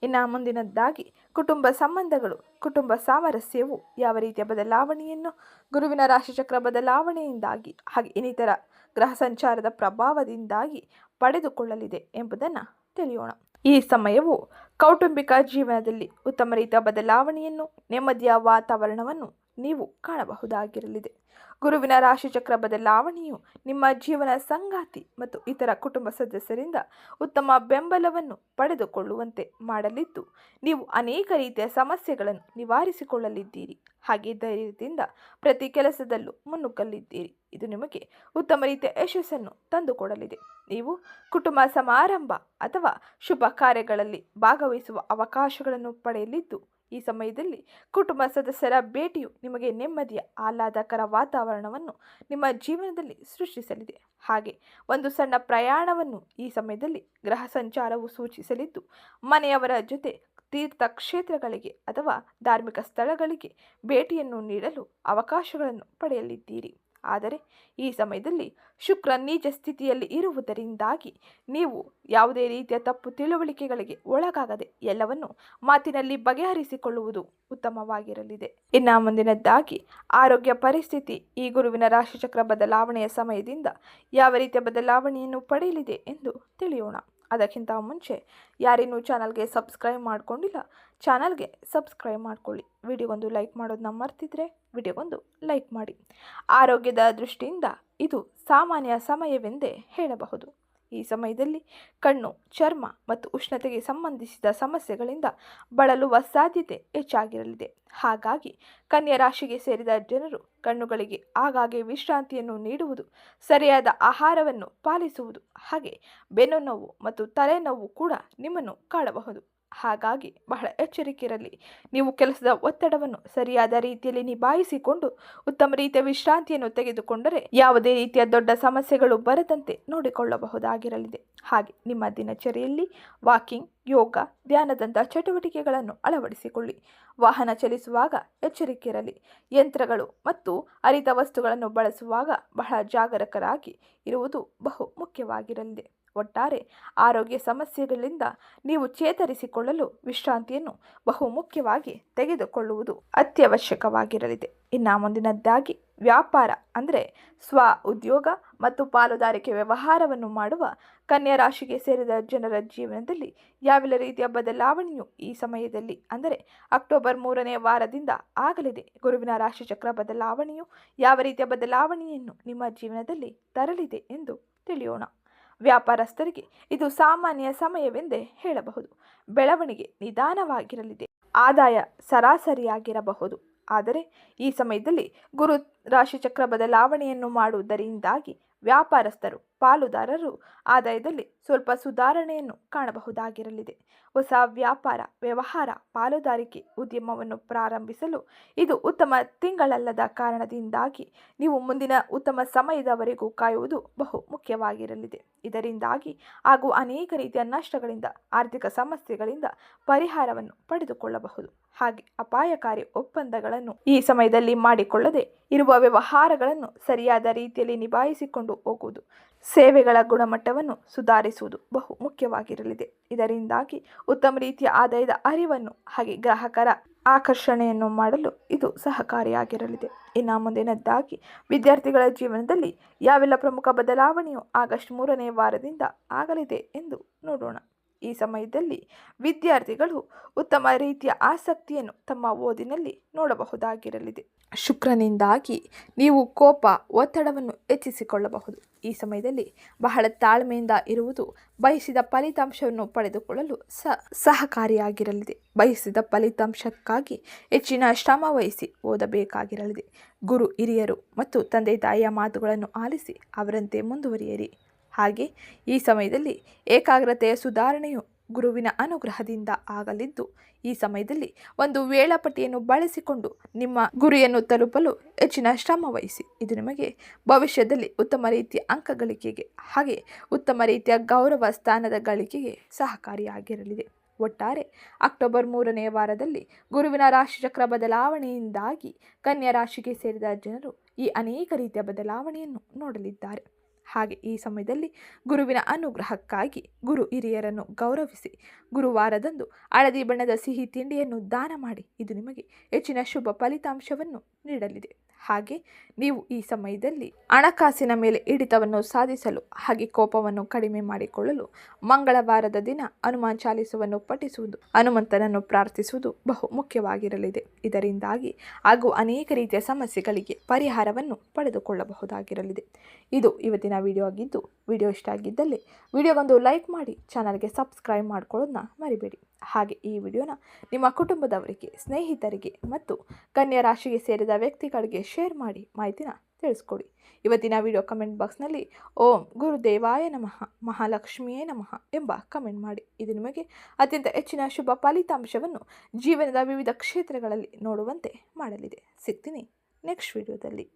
S1: ಇನ್ನು ಮುಂದಿನದ್ದಾಗಿ ಕುಟುಂಬ ಸಂಬಂಧಗಳು, ಕುಟುಂಬ ಸಾಮರಸ್ಯವು ಯಾವ ರೀತಿಯ ಬದಲಾವಣೆಯನ್ನು ಗುರುವಿನ ರಾಶಿಚಕ್ರ ಬದಲಾವಣೆಯಿಂದಾಗಿ ಹಾಗೆ ಇನ್ನಿತರ ಗ್ರಹ ಸಂಚಾರದ ಪ್ರಭಾವದಿಂದಾಗಿ ಪಡೆದುಕೊಳ್ಳಲಿದೆ ಎಂಬುದನ್ನು ತಿಳಿಯೋಣ. ಈ ಸಮಯವು ಕೌಟುಂಬಿಕ ಜೀವನದಲ್ಲಿ ಉತ್ತಮ ರೀತಿಯ ಬದಲಾವಣೆಯನ್ನು, ನೆಮ್ಮದಿಯ ವಾತಾವರಣವನ್ನು ನೀವು ಕಾಣಬಹುದಾಗಿರಲಿದೆ. ಗುರುವಿನ ರಾಶಿಚಕ್ರ ಬದಲಾವಣೆಯು ನಿಮ್ಮ ಜೀವನ ಸಂಗಾತಿ ಮತ್ತು ಇತರ ಕುಟುಂಬ ಸದಸ್ಯರಿಂದ ಉತ್ತಮ ಬೆಂಬಲವನ್ನು ಪಡೆದುಕೊಳ್ಳುವಂತೆ ಮಾಡಲಿದ್ದು, ನೀವು ಅನೇಕ ರೀತಿಯ ಸಮಸ್ಯೆಗಳನ್ನು ನಿವಾರಿಸಿಕೊಳ್ಳಲಿದ್ದೀರಿ. ಹಾಗೆ ಧೈರ್ಯದಿಂದ ಪ್ರತಿ ಕೆಲಸದಲ್ಲೂ ಮುನ್ನುಗ್ಗಲಿದ್ದೀರಿ. ಇದು ನಿಮಗೆ ಉತ್ತಮ ರೀತಿಯ ಯಶಸ್ಸನ್ನು ತಂದುಕೊಡಲಿದೆ. ನೀವು ಕುಟುಂಬ ಸಮಾರಂಭ ಅಥವಾ ಶುಭ ಕಾರ್ಯಗಳಲ್ಲಿ ಭಾಗವಹಿಸುವ ಅವಕಾಶಗಳನ್ನು ಪಡೆಯಲಿದ್ದು, ಈ ಸಮಯದಲ್ಲಿ ಕುಟುಂಬ ಸದಸ್ಯರ ಭೇಟಿಯು ನಿಮಗೆ ನೆಮ್ಮದಿಯ ಆಹ್ಲಾದಕರ ವಾತಾವರಣವನ್ನು ನಿಮ್ಮ ಜೀವನದಲ್ಲಿ ಸೃಷ್ಟಿಸಲಿದೆ. ಹಾಗೆ ಒಂದು ಸಣ್ಣ ಪ್ರಯಾಣವನ್ನು ಈ ಸಮಯದಲ್ಲಿ ಗ್ರಹ ಸಂಚಾರವು ಸೂಚಿಸಲಿದ್ದು, ಮನೆಯವರ ಜೊತೆ ತೀರ್ಥಕ್ಷೇತ್ರಗಳಿಗೆ ಅಥವಾ ಧಾರ್ಮಿಕ ಸ್ಥಳಗಳಿಗೆ ಭೇಟಿಯನ್ನು ನೀಡಲು ಅವಕಾಶಗಳನ್ನು ಪಡೆಯಲಿದ್ದೀರಿ. ಆದರೆ ಈ ಸಮಯದಲ್ಲಿ ಶುಕ್ರ ನೀಚ ಸ್ಥಿತಿಯಲ್ಲಿ ಇರುವುದರಿಂದಾಗಿ ನೀವು ಯಾವುದೇ ರೀತಿಯ ತಪ್ಪು ತಿಳುವಳಿಕೆಗಳಿಗೆ ಒಳಗಾಗದೆ ಎಲ್ಲವನ್ನು ಮಾತಿನಲ್ಲಿ ಬಗೆಹರಿಸಿಕೊಳ್ಳುವುದು ಉತ್ತಮವಾಗಿರಲಿದೆ. ಇನ್ನು ಮುಂದಿನದ್ದಾಗಿ ಆರೋಗ್ಯ ಪರಿಸ್ಥಿತಿ ಈ ಗುರುವಿನ ರಾಶಿಚಕ್ರ ಬದಲಾವಣೆಯ ಸಮಯದಿಂದ ಯಾವ ರೀತಿಯ ಬದಲಾವಣೆಯನ್ನು ಪಡೆಯಲಿದೆ ಎಂದು ತಿಳಿಯೋಣ. ಅದಕ್ಕಿಂತ ಮುಂಚೆ ಯಾರೇನೂ ಚಾನಲ್ಗೆ ಸಬ್ಸ್ಕ್ರೈಬ್ ಮಾಡಿಕೊಂಡಿಲ್ಲ, ಚಾನಲ್ಗೆ ಸಬ್ಸ್ಕ್ರೈಬ್ ಮಾಡಿಕೊಳ್ಳಿ. ವಿಡಿಯೋಗೊಂದು ಲೈಕ್ ಮಾಡೋದನ್ನ ಮರ್ತಿದ್ರೆ ವಿಡಿಯೋಗೊಂದು ಲೈಕ್ ಮಾಡಿ. ಆರೋಗ್ಯದ ದೃಷ್ಟಿಯಿಂದ ಇದು ಸಾಮಾನ್ಯ ಸಮಯವೆಂದೇ ಹೇಳಬಹುದು. ಈ ಸಮಯದಲ್ಲಿ ಕಣ್ಣು, ಚರ್ಮ ಮತ್ತು ಉಷ್ಣತೆಗೆ ಸಂಬಂಧಿಸಿದ ಸಮಸ್ಯೆಗಳಿಂದ ಬಳಲುವ ಸಾಧ್ಯತೆ ಹೆಚ್ಚಾಗಿರಲಿದೆ. ಹಾಗಾಗಿ ಕನ್ಯಾ ರಾಶಿಗೆ ಸೇರಿದ ಜನರು ಕಣ್ಣುಗಳಿಗೆ ಆಗಾಗ್ಗೆ ವಿಶ್ರಾಂತಿಯನ್ನು ನೀಡುವುದು, ಸರಿಯಾದ ಆಹಾರವನ್ನು ಪಾಲಿಸುವುದು, ಹಾಗೆ ಬೆನ್ನು ನೋವು ಮತ್ತು ತಲೆನೋವು ಕೂಡ ನಿಮ್ಮನ್ನು ಕಾಡಬಹುದು. ಹಾಗಾಗಿ ಬಹಳ ಎಚ್ಚರಿಕೆ ಇರಲಿ. ನೀವು ಕೆಲಸದ ಒತ್ತಡವನ್ನು ಸರಿಯಾದ ರೀತಿಯಲ್ಲಿ ನಿಭಾಯಿಸಿಕೊಂಡು ಉತ್ತಮ ರೀತಿಯ ವಿಶ್ರಾಂತಿಯನ್ನು ತೆಗೆದುಕೊಂಡರೆ ಯಾವುದೇ ರೀತಿಯ ದೊಡ್ಡ ಸಮಸ್ಯೆಗಳು ಬರದಂತೆ ನೋಡಿಕೊಳ್ಳಬಹುದಾಗಿರಲಿದೆ. ಹಾಗೆ ನಿಮ್ಮ ದಿನಚರಿಯಲ್ಲಿ ವಾಕಿಂಗ್, ಯೋಗ, ಧ್ಯಾನದಂತಹ ಚಟುವಟಿಕೆಗಳನ್ನು ಅಳವಡಿಸಿಕೊಳ್ಳಿ. ವಾಹನ ಚಲಿಸುವಾಗ ಎಚ್ಚರಿಕೆ ಇರಲಿ. ಯಂತ್ರಗಳು ಮತ್ತು ಹರಿತ ವಸ್ತುಗಳನ್ನು ಬಳಸುವಾಗ ಬಹಳ ಜಾಗರೂಕರಾಗಿ ಇರುವುದು ಬಹು ಮುಖ್ಯವಾಗಿರಲಿದೆ. ಒಟ್ಟಾರೆ ಆರೋಗ್ಯ ಸಮಸ್ಯೆಗಳಿಂದ ನೀವು ಚೇತರಿಸಿಕೊಳ್ಳಲು ವಿಶ್ರಾಂತಿಯನ್ನು ಬಹು ಮುಖ್ಯವಾಗಿ ತೆಗೆದುಕೊಳ್ಳುವುದು ಅತ್ಯವಶ್ಯಕವಾಗಿರಲಿದೆ. ಇನ್ನು ಮುಂದಿನದ್ದಾಗಿ ವ್ಯಾಪಾರ ಅಂದರೆ ಸ್ವ ಉದ್ಯೋಗ ಮತ್ತು ಪಾಲುದಾರಿಕೆ ವ್ಯವಹಾರವನ್ನು ಮಾಡುವ ಕನ್ಯಾ ರಾಶಿಗೆ ಸೇರಿದ ಜನರ ಜೀವನದಲ್ಲಿ ಯಾವೆಲ್ಲ ರೀತಿಯ ಬದಲಾವಣೆಯು ಈ ಸಮಯದಲ್ಲಿ ಅಂದರೆ ಅಕ್ಟೋಬರ್ 3ನೇ ವಾರದಿಂದ ಆಗಲಿದೆ. ಗುರುವಿನ ರಾಶಿಚಕ್ರ ಬದಲಾವಣೆಯು ಯಾವ ರೀತಿಯ ಬದಲಾವಣೆಯನ್ನು ನಿಮ್ಮ ಜೀವನದಲ್ಲಿ ತರಲಿದೆ ಎಂದು ತಿಳಿಯೋಣ. ವ್ಯಾಪಾರಸ್ಥರಿಗೆ ಇದು ಸಾಮಾನ್ಯ ಸಮಯವೆಂದೇ ಹೇಳಬಹುದು. ಬೆಳವಣಿಗೆ ನಿಧಾನವಾಗಿರಲಿದೆ. ಆದಾಯ ಸರಾಸರಿಯಾಗಿರಬಹುದು. ಆದರೆ ಈ ಸಮಯದಲ್ಲಿ ಗುರು ರಾಶಿಚಕ್ರ ಬದಲಾವಣೆಯನ್ನು ಮಾಡುವುದರಿಂದಾಗಿ ವ್ಯಾಪಾರಸ್ಥರು, ಪಾಲುದಾರರು ಆದಾಯದಲ್ಲಿ ಸ್ವಲ್ಪ ಸುಧಾರಣೆಯನ್ನು ಕಾಣಬಹುದಾಗಿರಲಿದೆ. ಹೊಸ ವ್ಯಾಪಾರ, ವ್ಯವಹಾರ, ಪಾಲುದಾರಿಕೆ ಉದ್ಯಮವನ್ನು ಪ್ರಾರಂಭಿಸಲು ಇದು ಉತ್ತಮ ತಿಂಗಳಲ್ಲದ ಕಾರಣದಿಂದಾಗಿ ನೀವು ಮುಂದಿನ ಉತ್ತಮ ಸಮಯದವರೆಗೂ ಕಾಯುವುದು ಬಹು ಮುಖ್ಯವಾಗಿರಲಿದೆ. ಇದರಿಂದಾಗಿ ಆಗುವ ಅನೇಕ ರೀತಿಯ ನಷ್ಟಗಳಿಂದ, ಆರ್ಥಿಕ ಸಮಸ್ಯೆಗಳಿಂದ ಪರಿಹಾರವನ್ನು ಪಡೆದುಕೊಳ್ಳಬಹುದು. ಹಾಗೆ ಅಪಾಯಕಾರಿ ಒಪ್ಪಂದಗಳನ್ನು ಈ ಸಮಯದಲ್ಲಿ ಮಾಡಿಕೊಳ್ಳದೆ ಇರುವ ವ್ಯವಹಾರಗಳನ್ನು ಸರಿಯಾದ ರೀತಿಯಲ್ಲಿ ನಿಭಾಯಿಸಿಕೊಂಡು ಹೋಗುವುದು, ಸೇವೆಗಳ ಗುಣಮಟ್ಟವನ್ನು ಸುಧಾರಿಸುವುದು ಬಹು ಮುಖ್ಯವಾಗಿರಲಿದೆ. ಇದರಿಂದಾಗಿ ಉತ್ತಮ ರೀತಿಯ ಆದಾಯದ ಅರಿವನ್ನು ಹಾಗೆ ಗ್ರಾಹಕರ ಆಕರ್ಷಣೆಯನ್ನು ಮಾಡಲು ಇದು ಸಹಕಾರಿಯಾಗಿರಲಿದೆ. ಇನ್ನು ಮುಂದಿನದ್ದಾಗಿ ವಿದ್ಯಾರ್ಥಿಗಳ ಜೀವನದಲ್ಲಿ ಯಾವೆಲ್ಲ ಪ್ರಮುಖ ಬದಲಾವಣೆಯು ಆಗಸ್ಟ್ 3ನೇ ವಾರದಿಂದ ಆಗಲಿದೆ ಎಂದು ನೋಡೋಣ. ಈ ಸಮಯದಲ್ಲಿ ವಿದ್ಯಾರ್ಥಿಗಳು ಉತ್ತಮ ರೀತಿಯ ಆಸಕ್ತಿಯನ್ನು ತಮ್ಮ ಓದಿನಲ್ಲಿ ನೋಡಬಹುದಾಗಿರಲಿದೆ. ಶುಕ್ರನಿಂದಾಗಿ ನೀವು ಕೋಪ, ಒತ್ತಡವನ್ನು ಹೆಚ್ಚಿಸಿಕೊಳ್ಳಬಹುದು. ಈ ಸಮಯದಲ್ಲಿ ಬಹಳ ತಾಳ್ಮೆಯಿಂದ ಇರುವುದು ಬಯಸಿದ ಫಲಿತಾಂಶವನ್ನು ಪಡೆದುಕೊಳ್ಳಲು ಸಹಕಾರಿಯಾಗಿರಲಿದೆ. ಬಯಸಿದ ಫಲಿತಾಂಶಕ್ಕಾಗಿ ಹೆಚ್ಚಿನ ಶ್ರಮ ವಹಿಸಿ ಓದಬೇಕಾಗಿರಲಿದೆ. ಗುರು ಹಿರಿಯರು ಮತ್ತು ತಂದೆ ತಾಯಿಯ ಮಾತುಗಳನ್ನು ಆಲಿಸಿ ಅವರಂತೆ ಮುಂದುವರಿಯಿರಿ. ಹಾಗೆ ಈ ಸಮಯದಲ್ಲಿ ಏಕಾಗ್ರತೆಯ ಸುಧಾರಣೆಯು ಗುರುವಿನ ಅನುಗ್ರಹದಿಂದ ಆಗಲಿದ್ದು, ಈ ಸಮಯದಲ್ಲಿ ಒಂದು ವೇಳಾಪಟ್ಟಿಯನ್ನು ಬಳಸಿಕೊಂಡು ನಿಮ್ಮ ಗುರಿಯನ್ನು ತಲುಪಲು ಹೆಚ್ಚಿನ ಶ್ರಮ ವಹಿಸಿ. ಇದು ನಿಮಗೆ ಭವಿಷ್ಯದಲ್ಲಿ ಉತ್ತಮ ರೀತಿಯ ಅಂಕ ಗಳಿಕೆಗೆ ಹಾಗೆ ಉತ್ತಮ ರೀತಿಯ ಗೌರವ ಸ್ಥಾನದ ಗಳಿಕೆಗೆ ಸಹಕಾರಿಯಾಗಿರಲಿದೆ. ಒಟ್ಟಾರೆ ಅಕ್ಟೋಬರ್ 3ನೇ ವಾರದಲ್ಲಿ ಗುರುವಿನ ರಾಶಿಚಕ್ರ ಬದಲಾವಣೆಯಿಂದಾಗಿ ಕನ್ಯಾ ರಾಶಿಗೆ ಸೇರಿದ ಜನರು ಈ ಅನೇಕ ರೀತಿಯ ಬದಲಾವಣೆಯನ್ನು ನೋಡಲಿದ್ದಾರೆ. ಹಾಗೆ ಈ ಸಮಯದಲ್ಲಿ ಗುರುವಿನ ಅನುಗ್ರಹಕ್ಕಾಗಿ ಗುರು ಹಿರಿಯರನ್ನು ಗೌರವಿಸಿ ಗುರುವಾರದಂದು ಹಳದಿ ಬಣ್ಣದ ಸಿಹಿ ತಿಂಡಿಯನ್ನು ದಾನ ಮಾಡಿ. ಇದು ನಿಮಗೆ ಹೆಚ್ಚಿನ ಶುಭ ಫಲಿತಾಂಶವನ್ನು ನೀಡಲಿದೆ. ಹಾಗೆ ನೀವು ಈ ಸಮಯದಲ್ಲಿ ಹಣಕಾಸಿನ ಮೇಲೆ ಹಿಡಿತವನ್ನು ಸಾಧಿಸಲು ಹಾಗೆ ಕೋಪವನ್ನು ಕಡಿಮೆ ಮಾಡಿಕೊಳ್ಳಲು ಮಂಗಳವಾರದ ದಿನ ಹನುಮಾನ್ ಚಾಲಿಸವನ್ನು ಪಠಿಸುವುದು, ಹನುಮಂತನನ್ನು ಪ್ರಾರ್ಥಿಸುವುದು ಬಹು ಮುಖ್ಯವಾಗಿರಲಿದೆ. ಇದರಿಂದಾಗಿ ಹಾಗೂ ಅನೇಕ ರೀತಿಯ ಸಮಸ್ಯೆಗಳಿಗೆ ಪರಿಹಾರವನ್ನು ಪಡೆದುಕೊಳ್ಳಬಹುದಾಗಿರಲಿದೆ. ಇದು ಇವತ್ತಿನ ವಿಡಿಯೋ ಆಗಿದ್ದು, ವಿಡಿಯೋ ಇಷ್ಟ ಆಗಿದ್ದಲ್ಲಿ ವಿಡಿಯೋಗೊಂದು ಲೈಕ್ ಮಾಡಿ, ಚಾನಲ್ಗೆ ಸಬ್ಸ್ಕ್ರೈಬ್ ಮಾಡ್ಕೊಳ್ಳೋದನ್ನ ಮರಿಬೇಡಿ. ಹಾಗೆ ಈ ವಿಡಿಯೋನ ನಿಮ್ಮ ಕುಟುಂಬದವರಿಗೆ, ಸ್ನೇಹಿತರಿಗೆ ಮತ್ತು ಕನ್ಯಾ ರಾಶಿಗೆ ಸೇರಿದ ವ್ಯಕ್ತಿಗಳಿಗೆ ಶೇರ್ ಮಾಡಿ ಮಾಹಿತಿನ ತಿಳಿಸ್ಕೊಡಿ. ಇವತ್ತಿನ ವಿಡಿಯೋ ಕಮೆಂಟ್ ಬಾಕ್ಸ್ನಲ್ಲಿ ಓಂ ಗುರುದೇವಾಯ ನಮಃ, ಮಹಾಲಕ್ಷ್ಮಿಯೇ ನಮಃ ಎಂಬ ಕಮೆಂಟ್ ಮಾಡಿ. ಇದು ನಿಮಗೆ ಅತ್ಯಂತ ಹೆಚ್ಚಿನ ಶುಭ ಫಲಿತಾಂಶವನ್ನು ಜೀವನದ ವಿವಿಧ ಕ್ಷೇತ್ರಗಳಲ್ಲಿ ನೋಡುವಂತೆ ಮಾಡಲಿದೆ. ಸಿಗ್ತೀನಿ ನೆಕ್ಸ್ಟ್ ವಿಡಿಯೋದಲ್ಲಿ.